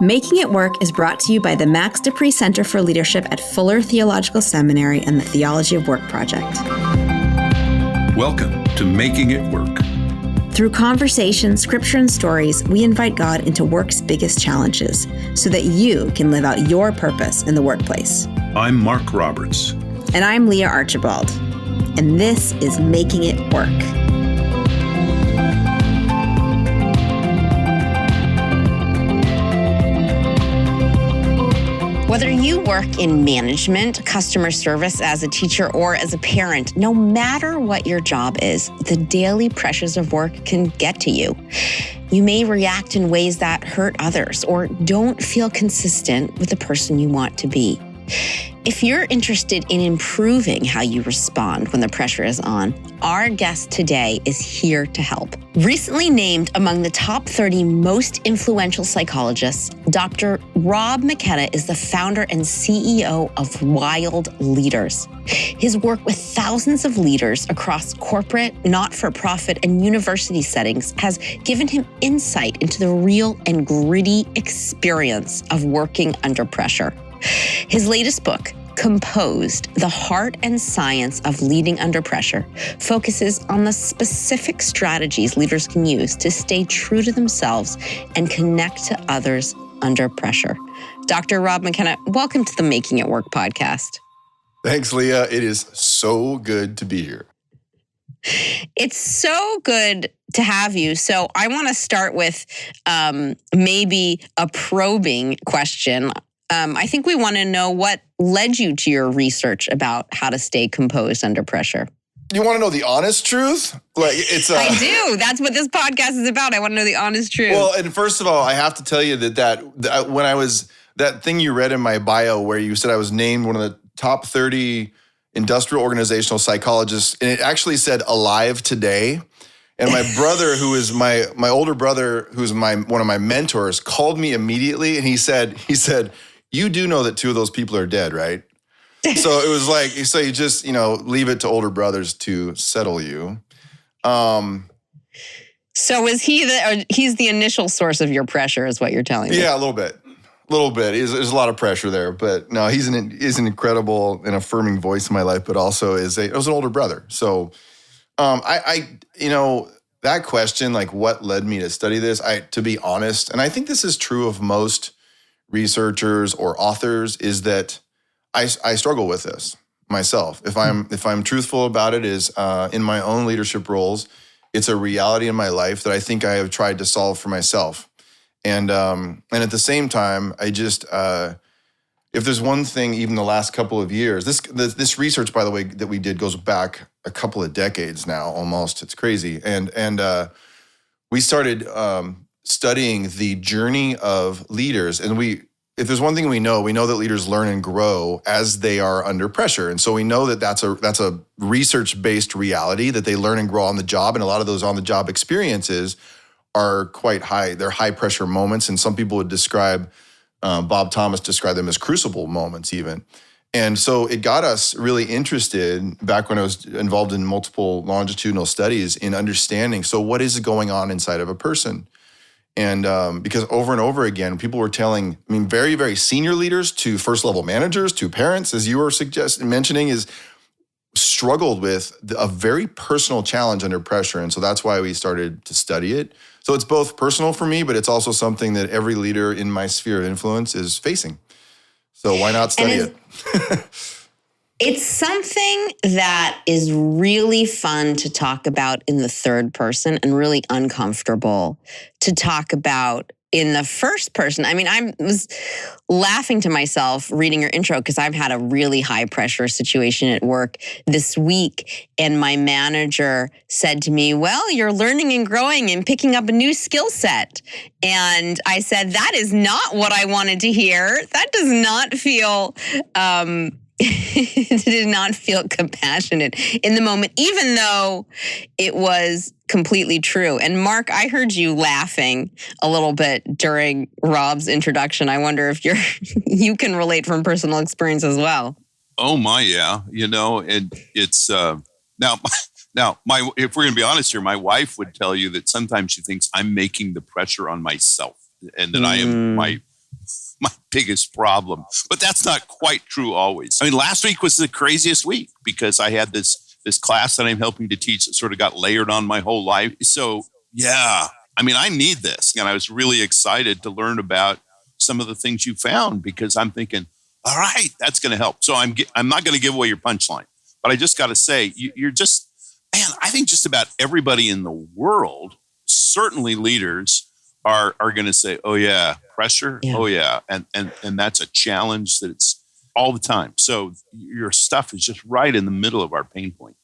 Making It Work is brought to you by the Max Dupree Center for Leadership at Fuller Theological Seminary and the Theology of Work Project. Welcome to Making It Work. Through conversation, scripture, and stories, we invite God into work's biggest challenges so that you can live out your purpose in the workplace. I'm Mark Roberts. And I'm Leah Archibald. And this is Making It Work. Whether you work in management, customer service, as a teacher, or as a parent, no matter what your job is, the daily pressures of work can get to you. You may react in ways that hurt others or don't feel consistent with the person you want to be. If you're interested in improving how you respond when the pressure is on, our guest today is here to help. Recently named among the top 30 most influential psychologists, Dr. Rob McKenna is the founder and CEO of Wild Leaders. His work with thousands of leaders across corporate, not-for-profit, and university settings has given him insight into the real and gritty experience of working under pressure. His latest book, Composed: The Heart and Science of Leading Under Pressure, focuses on the specific strategies leaders can use to stay true to themselves and connect to others under pressure. Dr. Rob McKenna, welcome to the Making It Work podcast. Thanks, Leah. It is so good to be here. It's so good to have you. So I want to start with maybe a probing question. I think we want to know what led you to your research about how to stay composed under pressure. You want to know the honest truth? I do. That's what this podcast is about. I want to know the honest truth. Well, and first of all, I have to tell you that when I was, that thing you read in my bio where you said I was named one of the top 30 industrial organizational psychologists, and it actually said alive today. And my brother, who is my older brother, who's one of my mentors, called me immediately, and he said, "You do know that two of those people are dead, right?" So it was like, so you just, leave it to older brothers to settle you. So is he's the initial source of your pressure, is what you're telling me? Yeah, a little bit. There's a lot of pressure there, but no, he's an incredible and affirming voice in my life, but also was an older brother. So that question, like what led me to study this, to be honest, and I think this is true of most researchers or authors, is that I struggle with this myself. If I'm truthful about it, is in my own leadership roles, it's a reality in my life that I think I have tried to solve for myself. And at the same time, I just if there's one thing, even the last couple of years, this research, by the way, that we did goes back a couple of decades now, almost. It's crazy, and we started studying the journey of leaders. And if there's one thing we know that leaders learn and grow as they are under pressure. And so we know that that's a research-based reality, that they learn and grow on the job. And a lot of those on-the-job experiences are quite high. They're high-pressure moments. And some people would Bob Thomas described them as crucible moments even. And so it got us really interested, back when I was involved in multiple longitudinal studies, in understanding, so what is going on inside of a person? And because over and over again, people were telling, very, very senior leaders to first level managers, to parents, as you were mentioning, struggled with a very personal challenge under pressure. And so that's why we started to study it. So it's both personal for me, but it's also something that every leader in my sphere of influence is facing. So why not study it? It's something that is really fun to talk about in the third person and really uncomfortable to talk about in the first person. I was laughing to myself reading your intro because I've had a really high pressure situation at work this week. And my manager said to me, "Well, you're learning and growing and picking up a new skill set." And I said, "That is not what I wanted to hear. That does not feel did not feel compassionate in the moment, even though it was completely true. And Mark, I heard you laughing a little bit during Rob's introduction. I wonder if you can relate from personal experience as well. Oh my, yeah. You know, it's now Now, if we're going to be honest here, my wife would tell you that sometimes she thinks I'm making the pressure on myself and that I am my biggest problem. But that's not quite true always. I mean, last week was the craziest week because I had this class that I'm helping to teach that sort of got layered on my whole life. So, yeah, I mean, I need this. And I was really excited to learn about some of the things you found because I'm thinking, all right, that's going to help. So I'm not going to give away your punchline, but I just got to say, you're just, man, I think just about everybody in the world, certainly leaders, are going to say, oh yeah, pressure. Yeah. Oh yeah. And that's a challenge that's all the time. So your stuff is just right in the middle of our pain point.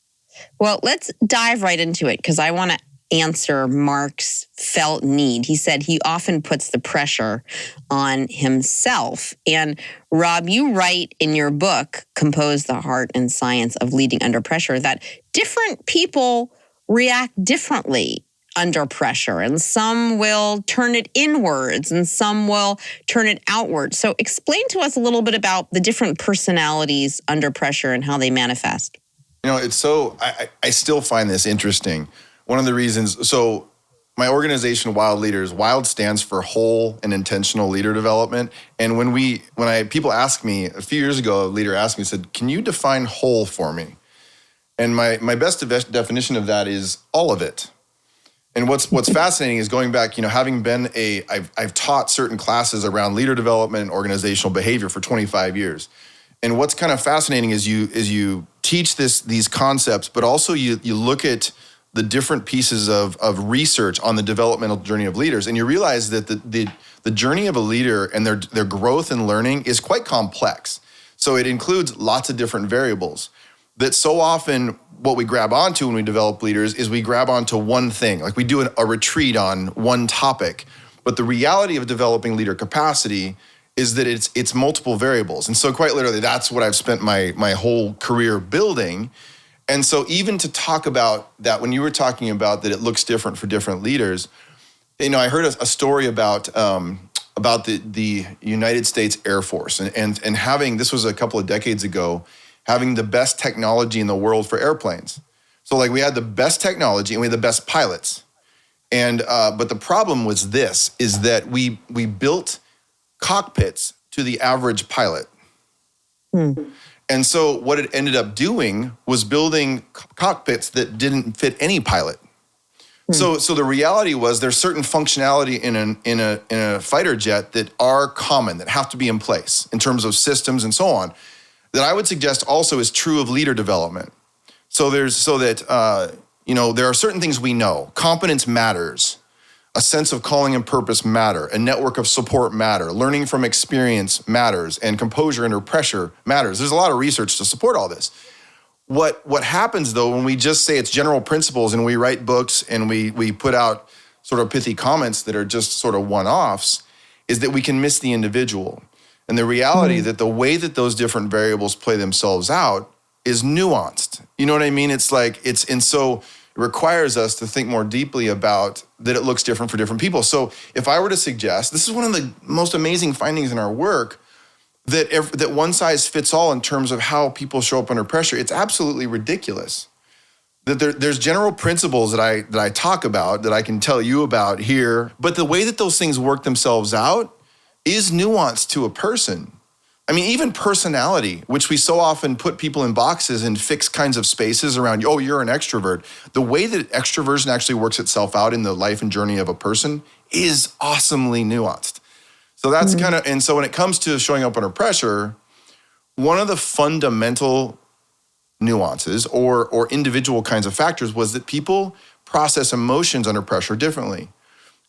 Well, let's dive right into it because I want to answer Mark's felt need. He said he often puts the pressure on himself. And Rob, you write in your book, Compose the Heart and Science of Leading Under Pressure, that different people react differently under pressure. And some will turn it inwards and some will turn it outwards. So explain to us a little bit about the different personalities under pressure and how they manifest. You know, it's so, I still find this interesting. One of the reasons, so my organization, Wild Leaders, Wild stands for whole and intentional leader development. And when people ask me, a few years ago, a leader asked me, said, can you define whole for me? And my best definition of that is all of it. And what's fascinating is going back, having been I've taught certain classes around leader development and organizational behavior for 25 years. And what's kind of fascinating is you teach these concepts, but also you look at the different pieces of research on the developmental journey of leaders, and you realize that the journey of a leader and their growth and learning is quite complex. So it includes lots of different variables that so often what we grab onto when we develop leaders is we grab onto one thing, like we do a retreat on one topic. But the reality of developing leader capacity is that it's multiple variables. And so quite literally, that's what I've spent my whole career building. And so even to talk about that, when you were talking about that it looks different for different leaders, I heard a story about the United States Air Force and having, this was a couple of decades ago, having the best technology in the world for airplanes. So like we had the best technology and we had the best pilots. And but the problem was is that we built cockpits to the average pilot. And so what it ended up doing was building cockpits that didn't fit any pilot. So the reality was there's certain functionality in a fighter jet that are common, that have to be in place in terms of systems and so on, that I would suggest also is true of leader development. There are certain things we know. Competence matters. A sense of calling and purpose matter. A network of support matter. Learning from experience matters. And composure under pressure matters. There's a lot of research to support all this. What happens though when we just say it's general principles and we write books and we put out sort of pithy comments that are just sort of one-offs is that we can miss the individual. And the reality that the way that those different variables play themselves out is nuanced. You know what I mean? And so it requires us to think more deeply about that it looks different for different people. So if I were to suggest, this is one of the most amazing findings in our work, that one size fits all in terms of how people show up under pressure, it's absolutely ridiculous. That there's general principles that I talk about, that I can tell you about here, but the way that those things work themselves out is nuanced to a person. I mean, even personality, which we so often put people in boxes and fixed kinds of spaces around, oh, you're an extrovert. The way that extroversion actually works itself out in the life and journey of a person is awesomely nuanced. So that's and so when it comes to showing up under pressure, one of the fundamental nuances or individual kinds of factors was that people process emotions under pressure differently.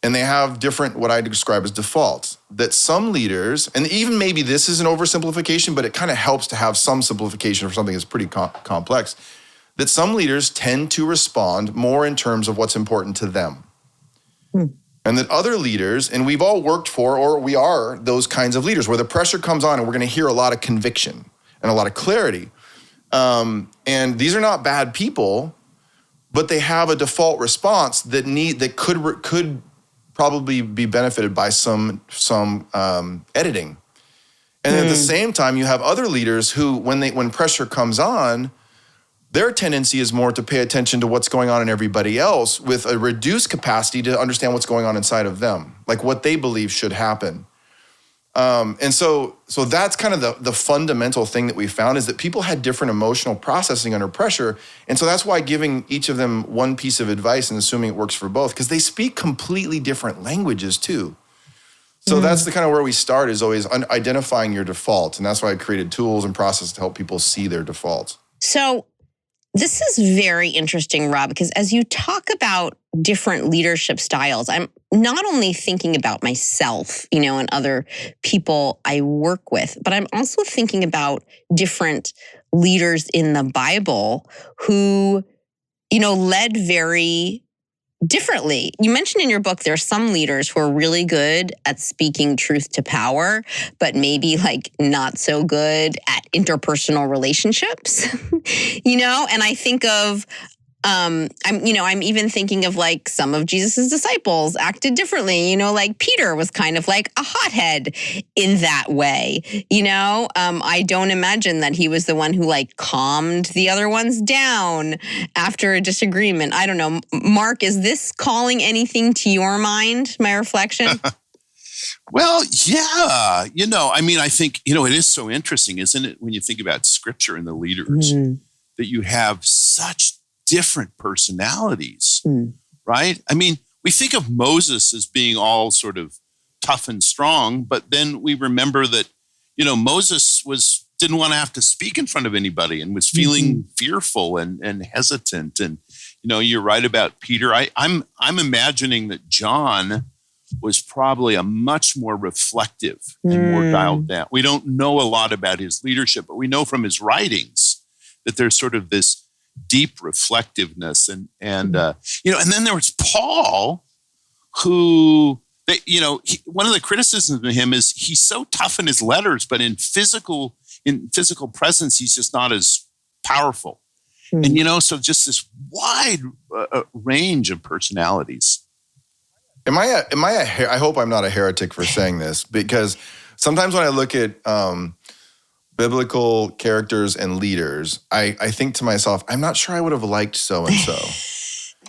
And they have different, what I describe as defaults, that some leaders, and even maybe this is an oversimplification, but it kind of helps to have some simplification for something that's pretty complex, that some leaders tend to respond more in terms of what's important to them. And that other leaders, and we've all worked for, or we are those kinds of leaders, where the pressure comes on and we're going to hear a lot of conviction and a lot of clarity. And these are not bad people, but they have a default response that could probably be benefited by some editing. And at the same time, you have other leaders who, when pressure comes on, their tendency is more to pay attention to what's going on in everybody else with a reduced capacity to understand what's going on inside of them, like what they believe should happen. And so that's kind of the fundamental thing that we found, is that people had different emotional processing under pressure. And so that's why giving each of them one piece of advice and assuming it works for both, because they speak completely different languages too. So that's the kind of where we start, is always identifying your default. And that's why I created tools and processes to help people see their defaults. So this is very interesting, Rob, because as you talk about different leadership styles, I'm not only thinking about myself, and other people I work with, but I'm also thinking about different leaders in the Bible who, led very differently. You mentioned in your book there are some leaders who are really good at speaking truth to power, but maybe not so good at interpersonal relationships. And I think of I'm even thinking of some of Jesus's disciples acted differently, Peter was kind of like a hothead in that way. I don't imagine that he was the one who calmed the other ones down after a disagreement. I don't know. Mark, is this calling anything to your mind, my reflection? Well, yeah. I think, it is so interesting, isn't it, when you think about scripture and the leaders, that you have such different personalities, right? We think of Moses as being all sort of tough and strong, but then we remember that, Moses didn't want to have to speak in front of anybody and was feeling fearful and hesitant. And, you're right about Peter. I'm imagining that John was probably a much more reflective and more dialed down. We don't know a lot about his leadership, but we know from his writings that there's sort of this deep reflectiveness, and then there was Paul, who one of the criticisms of him is he's so tough in his letters, but in physical presence he's just not as powerful. And so just this wide range of personalities. I hope I'm not a heretic for saying this, because sometimes when I look at biblical characters and leaders, I think to myself, I'm not sure I would have liked so-and-so.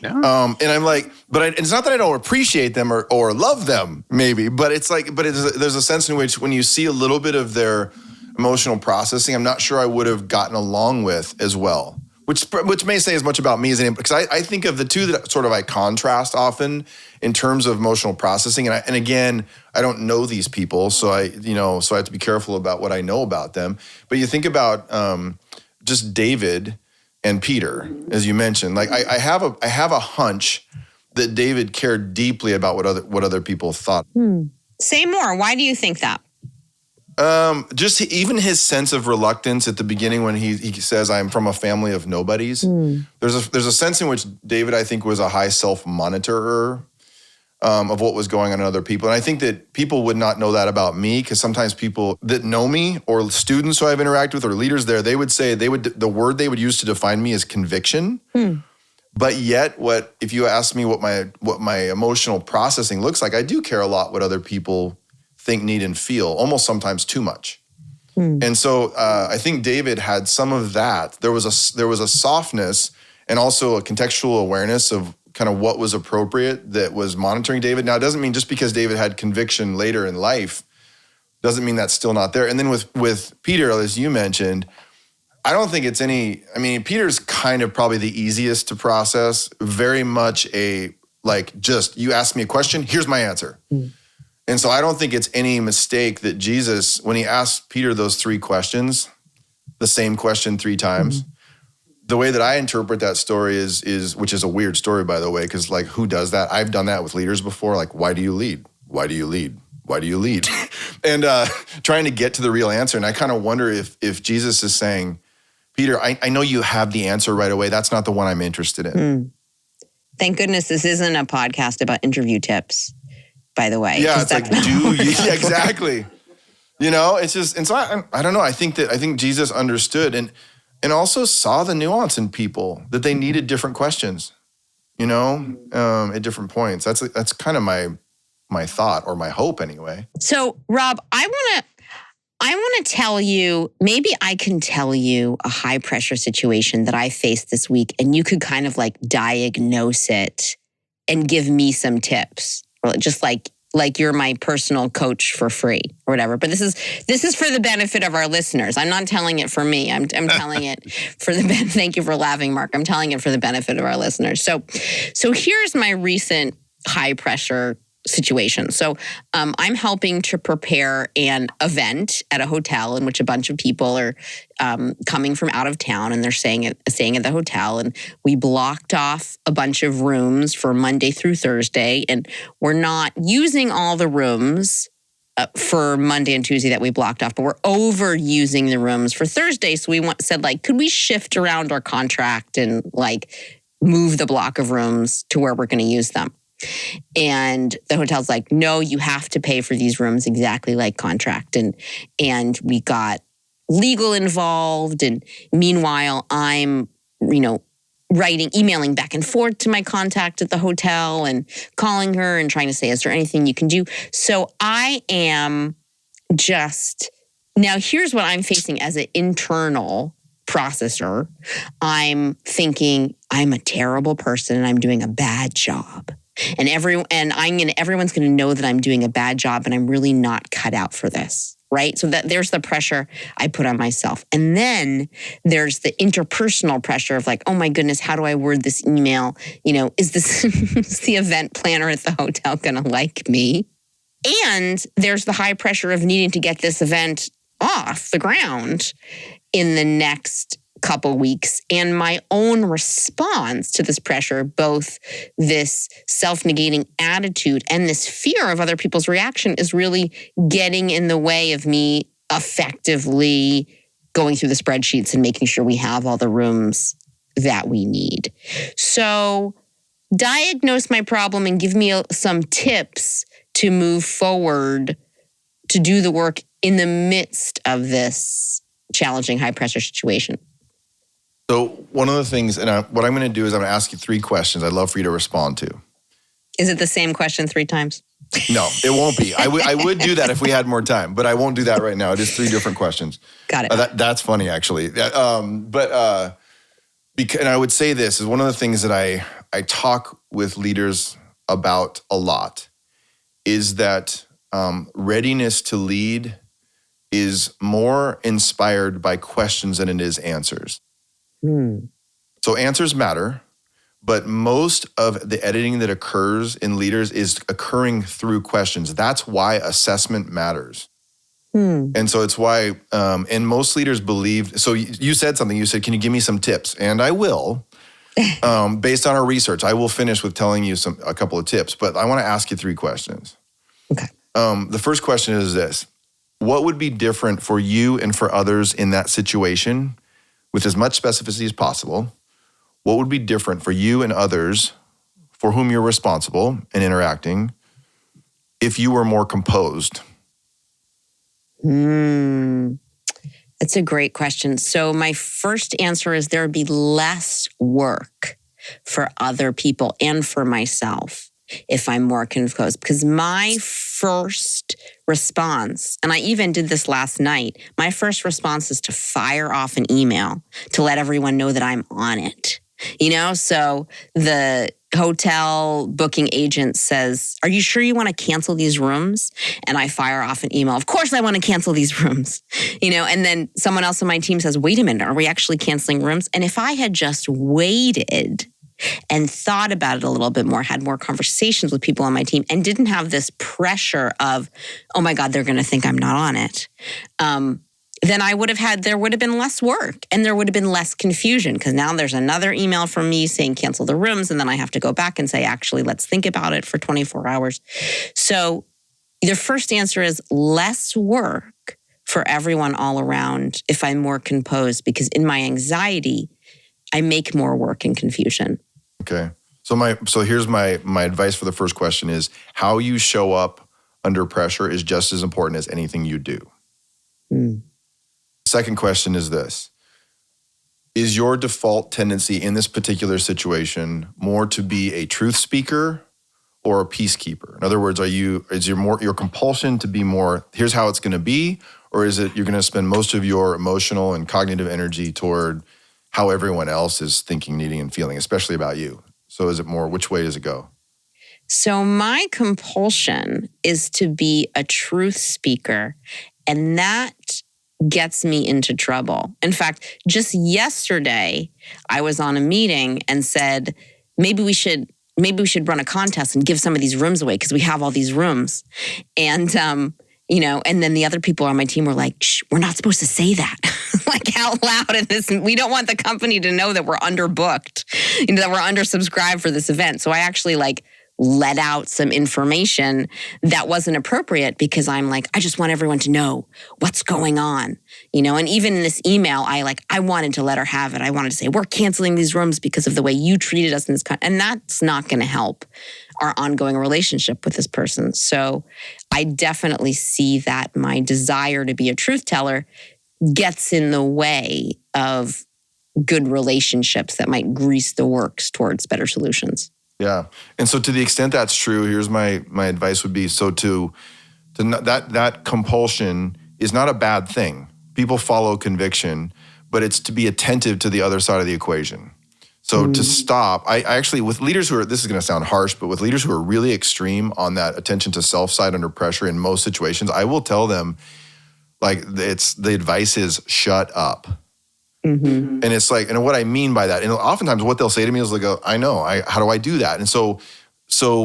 Yeah. And I'm like, it's not that I don't appreciate them or love them, maybe, but there's a sense in which when you see a little bit of their emotional processing, I'm not sure I would have gotten along with as well, which may say as much about me as anyone, because I think of the two that sort of I contrast often in terms of emotional processing. And again, I don't know these people, so I have to be careful about what I know about them. But you think about just David and Peter, as you mentioned. I have a hunch that David cared deeply about what other people thought. Say more. Why do you think that? Just even his sense of reluctance at the beginning when he says, "I'm from a family of nobodies." There's a sense in which David, I think, was a high self-monitorer of what was going on in other people. And I think that people would not know that about me, because sometimes people that know me, or students who I've interacted with, or leaders there, they would say the word they would use to define me is conviction. But yet, if you ask me what my emotional processing looks like, I do care a lot what other people think, need, and feel, almost sometimes too much. And so I think David had some of that. There was a softness and also a contextual awareness of kind of what was appropriate that was monitoring David. Now, it doesn't mean just because David had conviction later in life, doesn't mean that's still not there. And then with Peter, as you mentioned, I don't think it's Peter's kind of probably the easiest to process. Very much just you ask me a question, here's my answer. And so I don't think it's any mistake that Jesus, when he asked Peter those 3 questions, the same question 3 times, the way that I interpret that story is which is a weird story, by the way, because who does that? I've done that with leaders before. Why do you lead? Why do you lead? Why do you lead? And trying to get to the real answer. And I kind of wonder if Jesus is saying, Peter, I know you have the answer right away. That's not the one I'm interested in. Thank goodness this isn't a podcast about interview tips, by the way. Yeah, it's exactly. It's just, and so I don't know. I think Jesus understood and also saw the nuance in people, that they needed different questions, at different points. That's kind of my thought, or my hope anyway. So, Rob, I I want to tell you, maybe I can tell you a high pressure situation that I faced this week, and you could kind of like diagnose it and give me some tips, or just like you're my personal coach for free or whatever. But this is for the benefit of our listeners. I'm not telling it for me. I'm telling it for the benefit. Thank you for laughing, Mark. I'm telling it for the benefit of our listeners. So here's my recent high pressure situation. So I'm helping to prepare an event at a hotel in which a bunch of people are coming from out of town, and they're staying at the hotel. And we blocked off a bunch of rooms for Monday through Thursday, and we're not using all the rooms for Monday and Tuesday that we blocked off, but we're overusing the rooms for Thursday. So we said, like, could we shift around our contract and like move the block of rooms to where we're going to use them? And the hotel's like, no, you have to pay for these rooms exactly like contract. And we got legal involved. And meanwhile, I'm, emailing back and forth to my contact at the hotel and calling her and trying to say, is there anything you can do? So I am now here's what I'm facing as an internal processor. I'm thinking I'm a terrible person and I'm doing a bad job. And everyone's going to know that I'm doing a bad job and I'm really not cut out for this, right? So that there's the pressure I put on myself. And then there's the interpersonal pressure of like, oh my goodness, how do I word this email? Is is the event planner at the hotel going to like me? And there's the high pressure of needing to get this event off the ground in the next couple weeks, and my own response to this pressure, both this self-negating attitude and this fear of other people's reaction, is really getting in the way of me effectively going through the spreadsheets and making sure we have all the rooms that we need. So diagnose my problem and give me some tips to move forward to do the work in the midst of this challenging high-pressure situation. So one of the things, and what I'm going to do is I'm going to ask you 3 questions I'd love for you to respond to. Is it the same question 3 times? No, it won't be. I would do that if we had more time, but I won't do that right now. It is 3 different questions. Got it. That's funny, actually. And I would say this is one of the things that I talk with leaders about a lot is that readiness to lead is more inspired by questions than it is answers. So answers matter, but most of the editing that occurs in leaders is occurring through questions. That's why assessment matters. And so it's why, and most leaders believe, so you said something, you said, can you give me some tips? And I will, based on our research. I will finish with telling you a couple of tips, but I want to ask you 3 questions. Okay. The first question is this: what would be different for you and for others in that situation? With as much specificity as possible, what would be different for you and others for whom you're responsible and interacting if you were more composed? That's a great question. So my first answer is there would be less work for other people and for myself if I'm more composed. Because my first response, and I even did this last night, my first response is to fire off an email to let everyone know that I'm on it. So the hotel booking agent says, are you sure you want to cancel these rooms? And I fire off an email. Of course I want to cancel these rooms, and then someone else on my team says, wait a minute, are we actually canceling rooms? And if I had just waited and thought about it a little bit more, had more conversations with people on my team, and didn't have this pressure of, oh my God, they're going to think I'm not on it, then there would have been less work and there would have been less confusion, because now there's another email from me saying cancel the rooms, and then I have to go back and say, actually, let's think about it for 24 hours. So the first answer is less work for everyone all around if I'm more composed, because in my anxiety, I make more work and confusion. Okay. So here's my advice for the first question is how you show up under pressure is just as important as anything you do. Second question is this: is your default tendency in this particular situation more to be a truth speaker or a peacekeeper? In other words, is your compulsion to be more, here's how it's going to be, Or is it you're going to spend most of your emotional and cognitive energy toward how everyone else is thinking, needing, and feeling, especially about you? So is it more, which way does it go? So my compulsion is to be a truth speaker, and that gets me into trouble. In fact, just yesterday, I was on a meeting and said, maybe we should run a contest and give some of these rooms away because we have all these rooms. And, and then the other people on my team were like, shh, we're not supposed to say that like out loud in this. We don't want the company to know that we're underbooked, that we're undersubscribed for this event. So I actually let out some information that wasn't appropriate because I'm like, I just want everyone to know what's going on, and even in this email, I wanted to let her have it. I wanted to say, we're canceling these rooms because of the way you treated us in this and that's not going to help our ongoing relationship with this person. So I definitely see that my desire to be a truth teller gets in the way of good relationships that might grease the works towards better solutions. Yeah. And so to the extent that's true, here's my advice would be, so to not, that compulsion is not a bad thing. People follow conviction, but it's to be attentive to the other side of the equation. So to stop, I actually, with leaders who are, this is going to sound harsh, but with leaders who are really extreme on that attention to self side under pressure in most situations, I will tell them, the advice is shut up. Mm-hmm. And it's and what I mean by that, and oftentimes what they'll say to me is I know, how do I do that? And so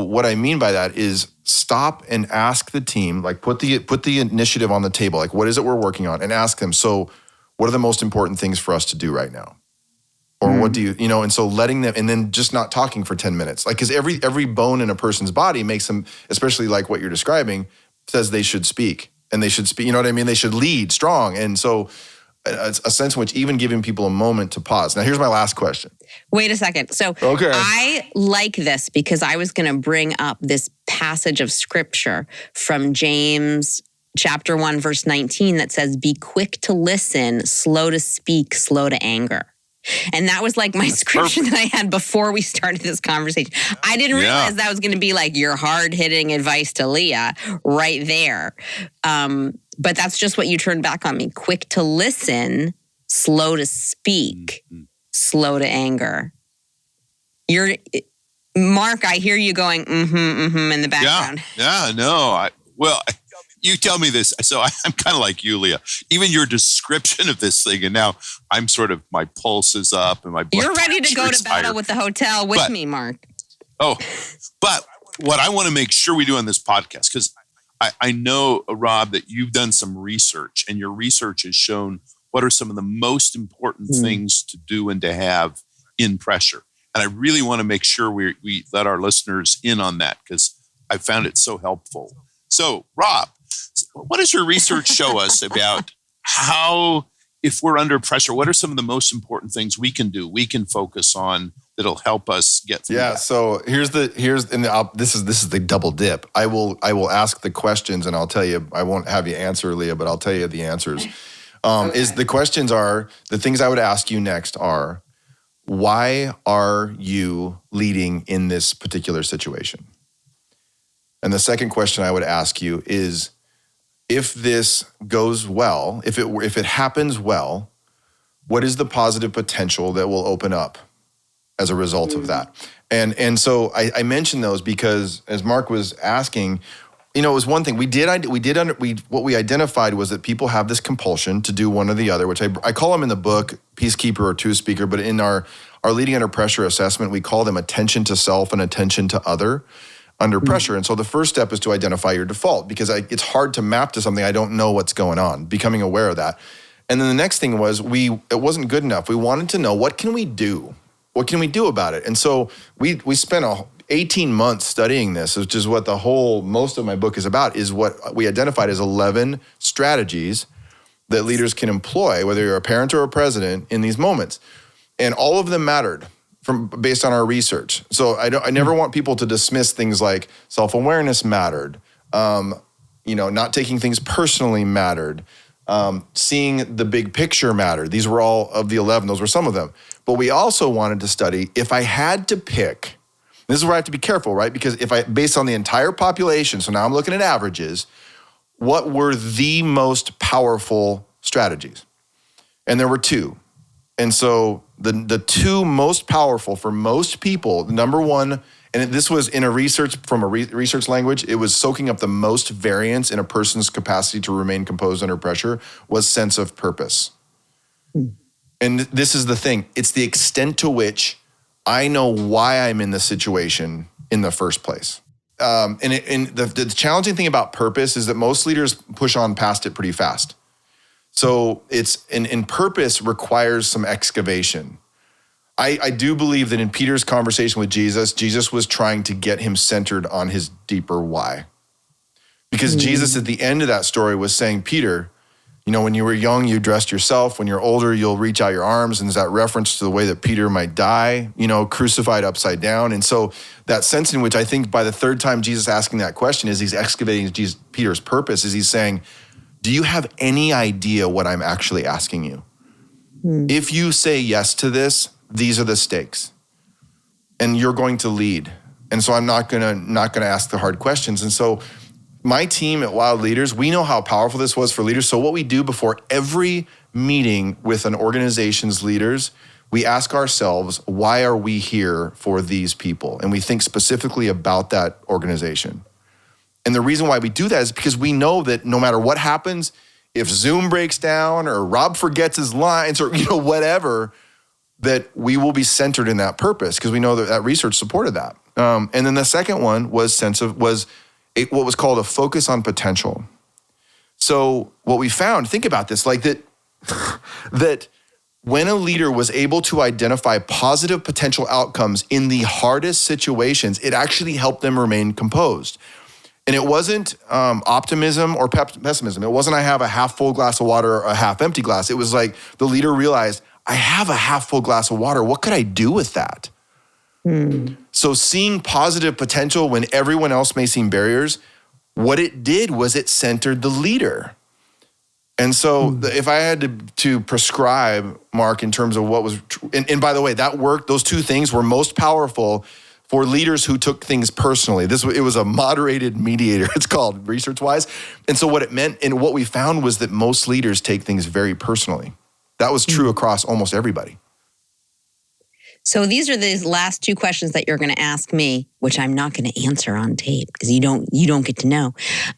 what I mean by that is stop and ask the team, put the initiative on the table, what is it we're working on, and ask them, so what are the most important things for us to do right now? Or what do you, and so letting them, and then just not talking for 10 minutes. Because every bone in a person's body makes them, especially what you're describing, says they should speak. And they should speak, you know what I mean? They should lead strong. And so a sense in which even giving people a moment to pause. Now, here's my last question. Wait a second. So I like this because I was going to bring up this passage of scripture from James chapter 1, verse 19 that says, be quick to listen, slow to speak, slow to anger. And that was my scripture that I had before we started this conversation. I didn't realize that was going to be your hard-hitting advice to Leah right there. But that's just what you turned back on me. Quick to listen, slow to speak, slow to anger. Mark, I hear you going, in the background. Yeah, no. You tell me this. So I'm kind of like you, Leah. Even your description of this thing, and now I'm sort of, my pulse is up and my blood You're ready to go to battle higher. with the hotel with me, Mark. Oh, but what I want to make sure we do on this podcast, because I know, Rob, that you've done some research, and your research has shown what are some of the most important things to do and to have in pressure. And I really want to make sure we let our listeners in on that, because I found it so helpful. So, Rob, what does your research show us about how, if we're under pressure, what are some of the most important things we can do, we can focus on that'll help us get through that? So this is the double dip. I will ask the questions, and I'll tell you, I won't have you answer, Leah, but I'll tell you the answers. Is the questions are, the things I would ask you next are, why are you leading in this particular situation? And the second question I would ask you is, if this goes well, if it happens well, what is the positive potential that will open up as a result of that? And so I mentioned those because, as Mark was asking, it was one thing what we identified was that people have this compulsion to do one or the other, which I call them in the book peacekeeper or truth speaker, but in our leading under pressure assessment, we call them attention to self and attention to other under pressure. And so the first step is to identify your default, because it's hard to map to something I don't know what's going on, becoming aware of that. And then the next thing was it wasn't good enough. We wanted to know, what can we do? What can we do about it? And so we spent 18 months studying this, which is what most of my book is about, is what we identified as 11 strategies that leaders can employ, whether you're a parent or a president, in these moments. And all of them mattered based on our research. So I never want people to dismiss things like self-awareness mattered, not taking things personally mattered, seeing the big picture mattered. These were all of the 11, those were some of them. But we also wanted to study, if I had to pick, this is where I have to be careful, right? Because based on the entire population, so now I'm looking at averages, what were the most powerful strategies. And there were two. And so the two most powerful for most people, number one, and this was in a research from a research language, it was soaking up the most variance in a person's capacity to remain composed under pressure, was sense of purpose. And this is the thing. It's the extent to which I know why I'm in the situation in the first place. And the challenging thing about purpose is that most leaders push on past it pretty fast. So it's in purpose requires some excavation. I do believe that in Peter's conversation with Jesus, Jesus was trying to get him centered on his deeper why. Because Jesus at the end of that story was saying, Peter, when you were young, you dressed yourself. When you're older, you'll reach out your arms. And there's that reference to the way that Peter might die, crucified upside down. And so that sense in which I think by the third time Jesus asking that question is he's excavating Peter's purpose, is he's saying, do you have any idea what I'm actually asking you? If you say yes to this, these are the stakes. And you're going to lead. And so I'm not gonna ask the hard questions. And so my team at Wild Leaders, we know how powerful this was for leaders. So what we do before every meeting with an organization's leaders, we ask ourselves, why are we here for these people? And we think specifically about that organization. And the reason why we do that is because we know that no matter what happens, if Zoom breaks down or Rob forgets his lines or whatever, that we will be centered in that purpose because we know that research supported that. And then the second one was what was called a focus on potential. So what we found, think about this, like that when a leader was able to identify positive potential outcomes in the hardest situations, it actually helped them remain composed. And it wasn't optimism or pessimism. It wasn't I have a half full glass of water or a half empty glass. It was like the leader realized, I have a half full glass of water. What could I do with that? So seeing positive potential when everyone else may seem barriers, what it did was it centered the leader. And so if I had to prescribe, Mark, in terms of what was, and by the way, that worked, those two things were most powerful for leaders who took things personally. It was a moderated mediator, it's called research-wise. And so what it meant, and what we found was that most leaders take things very personally. That was true across almost everybody. So these are the last two questions that you're going to ask me, which I'm not going to answer on tape because you don't get to know.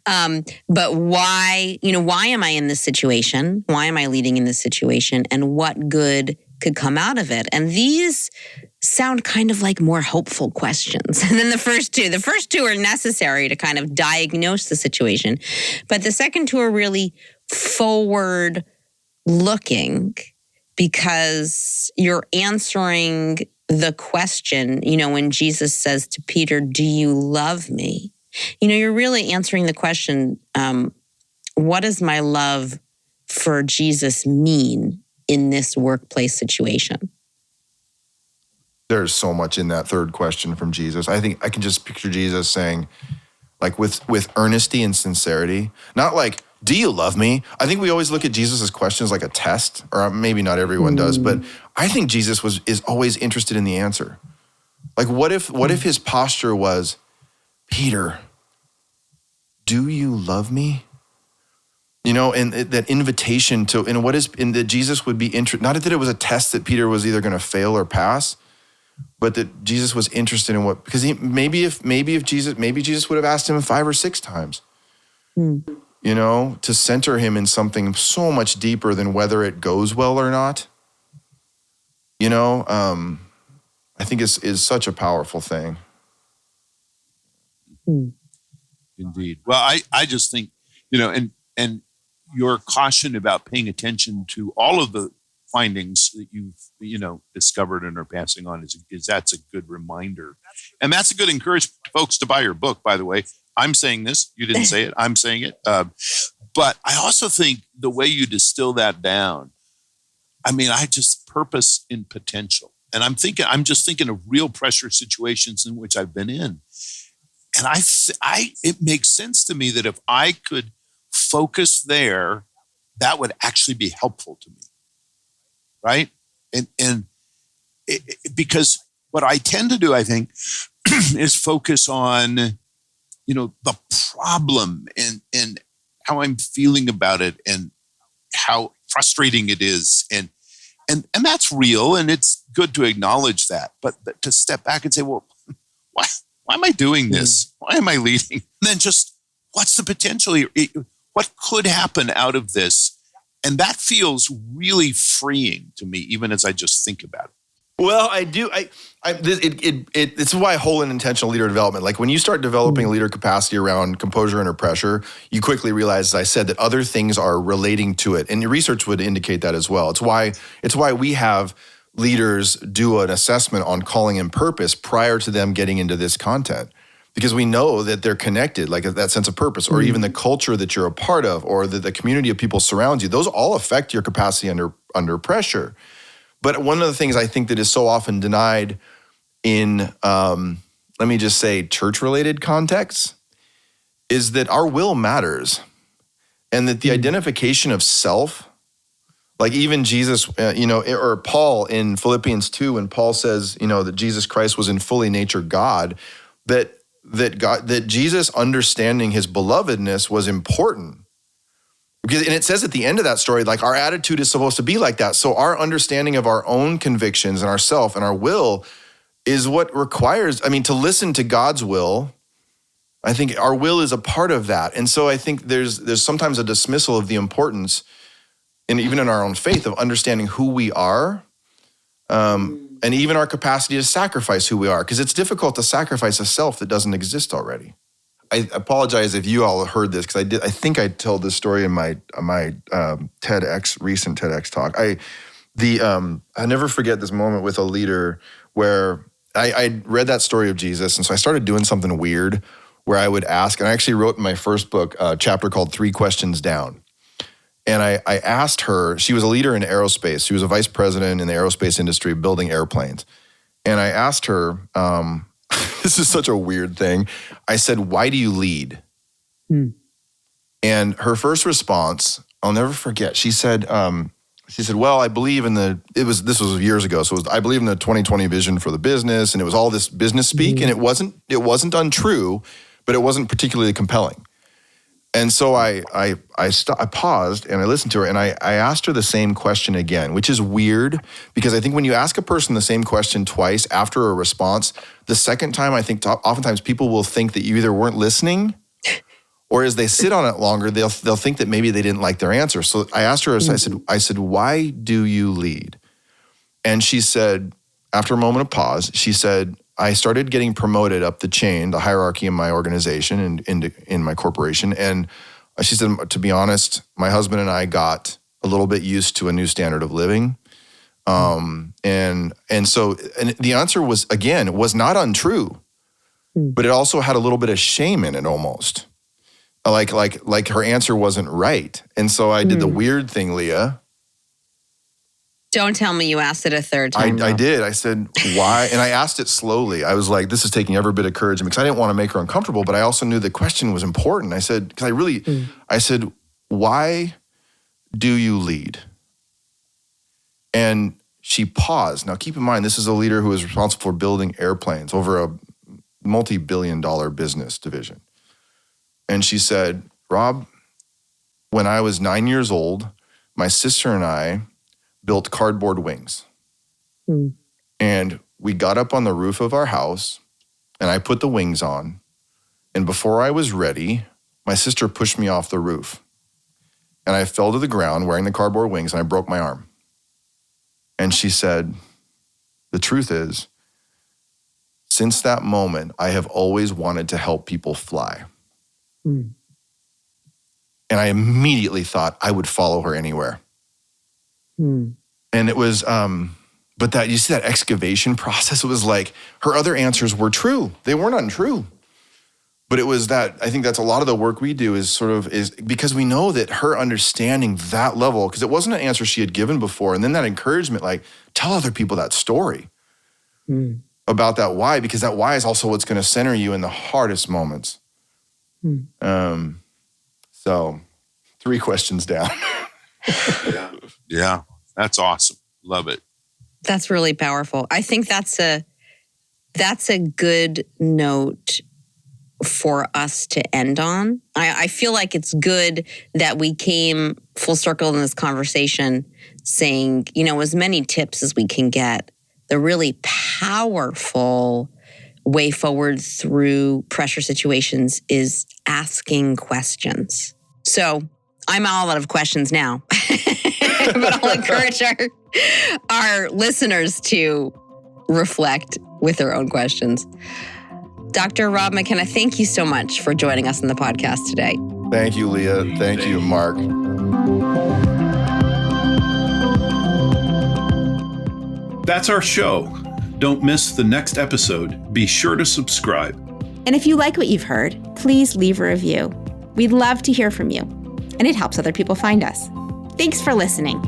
But why am I in this situation? Why am I leading in this situation? And what good could come out of it? And these sound kind of like more hopeful questions than the first two. The first two are necessary to kind of diagnose the situation. But the second two are really forward looking, because you're answering the question, when Jesus says to Peter, do you love me? You're really answering the question, what does my love for Jesus mean in this workplace situation? There's so much in that third question from Jesus. I think I can just picture Jesus saying, like with earnesty and sincerity, not like, do you love me? I think we always look at Jesus' questions like a test, or maybe not everyone does, but I think Jesus is always interested in the answer. Like what if his posture was, Peter, do you love me? And that invitation to, and that Jesus would be interested, not that it was a test that Peter was either going to fail or pass, but that Jesus was interested in because maybe Jesus would have asked him 5 or 6 times. To center him in something so much deeper than whether it goes well or not, I think is such a powerful thing. Indeed. Well, I just think, and your caution about paying attention to all of the findings that you've, discovered and are passing on is that's a good reminder. And that's a good encouragement, folks, to buy your book, by the way. I'm saying this. You didn't say it. I'm saying it. But I also think the way you distill that down, purpose in potential. And I'm just thinking of real pressure situations in which I've been in. And it makes sense to me that if I could focus there, that would actually be helpful to me. Right? Because what I tend to do, I think, is focus on, the problem and I'm feeling about it and how frustrating it is. And that's real, and it's good to acknowledge that. But to step back and say, well, why am I doing this? Why am I leading? And then just what's the potential here? What could happen out of this? And that feels really freeing to me, even as I just think about it. Well, I do. It's why whole and intentional leader development. Like when you start developing leader capacity around composure under pressure, you quickly realize, as I said, that other things are relating to it, and your research would indicate that as well. It's why we have leaders do an assessment on calling and purpose prior to them getting into this content, because we know that they're connected, like that sense of purpose, or even the culture that you're a part of, or the community of people surrounds you. Those all affect your capacity under pressure. But one of the things I think that is so often denied in, let me just say, church-related contexts, is that our will matters, and that the identification of self, like even Jesus, or Paul in Philippians 2, when Paul says, that Jesus Christ was in fully nature God, that Jesus understanding his belovedness was important. And it says at the end of that story, like our attitude is supposed to be like that. So our understanding of our own convictions and ourself and our will is what requires, to listen to God's will. I think our will is a part of that. And so I think there's sometimes a dismissal of the importance, and even in our own faith, of understanding who we are, and even our capacity to sacrifice who we are, because it's difficult to sacrifice a self that doesn't exist already. I apologize if you all heard this, because I think I told this story in my recent TEDx talk. I never forget this moment with a leader where I read that story of Jesus, and so I started doing something weird where I would ask, and I actually wrote in my first book a chapter called 3 Questions Down. And I asked her, she was a leader in aerospace. She was a vice president in the aerospace industry building airplanes. And I asked her, this is such a weird thing. I said, "Why do you lead?" And her first response, I'll never forget. She said, "Well, I believe in this was years ago. So I believe in the 2020 vision for the business." And it was all this business speak, and it wasn't untrue, but it wasn't particularly compelling. And so I paused and I listened to her, and I asked her the same question again, which is weird, because I think when you ask a person the same question twice after a response, the second time, I think oftentimes people will think that you either weren't listening, or as they sit on it longer, they'll think that maybe they didn't like their answer. So I asked her, I said, "Why do you lead?" And she said, after a moment of pause, she said, "I started getting promoted up the chain, the hierarchy in my organization and in my corporation." And she said, "To be honest, my husband and I got a little bit used to a new standard of living." And so the answer was not untrue, but it also had a little bit of shame in it almost. Like her answer wasn't right. And so I did the weird thing, Leah. Don't tell me you asked it a third time. I did. I said, "Why?" And I asked it slowly. I was like, this is taking every bit of courage, because I didn't want to make her uncomfortable, but I also knew the question was important. I said, I said, "Why do you lead?" And she paused. Now, keep in mind, this is a leader who is responsible for building airplanes over a multi-billion-dollar business division. And she said, "Rob, when I was 9 years old, my sister and I built cardboard wings. And we got up on the roof of our house, and I put the wings on. And before I was ready, my sister pushed me off the roof. And I fell to the ground wearing the cardboard wings, and I broke my arm." And she said, "The truth is, since that moment, I have always wanted to help people fly." And I immediately thought I would follow her anywhere. And it was, but that, you see that excavation process, it was like her other answers were true. They weren't untrue. But it was that, I think that's a lot of the work we do is because we know that her understanding that level, because it wasn't an answer she had given before. And then that encouragement, like, tell other people that story about that why, because that why is also what's going to center you in the hardest moments. So 3 questions down. Yeah, that's awesome. Love it. That's really powerful. I think that's a good note for us to end on. I feel like it's good that we came full circle in this conversation saying, as many tips as we can get. The really powerful way forward through pressure situations is asking questions. So I'm all out of questions now, but I'll encourage our listeners to reflect with their own questions. Dr. Rob McKenna, thank you so much for joining us on the podcast today. Thank you, Leah. Thank you, Mark. That's our show. Don't miss the next episode. Be sure to subscribe. And if you like what you've heard, please leave a review. We'd love to hear from you, and it helps other people find us. Thanks for listening.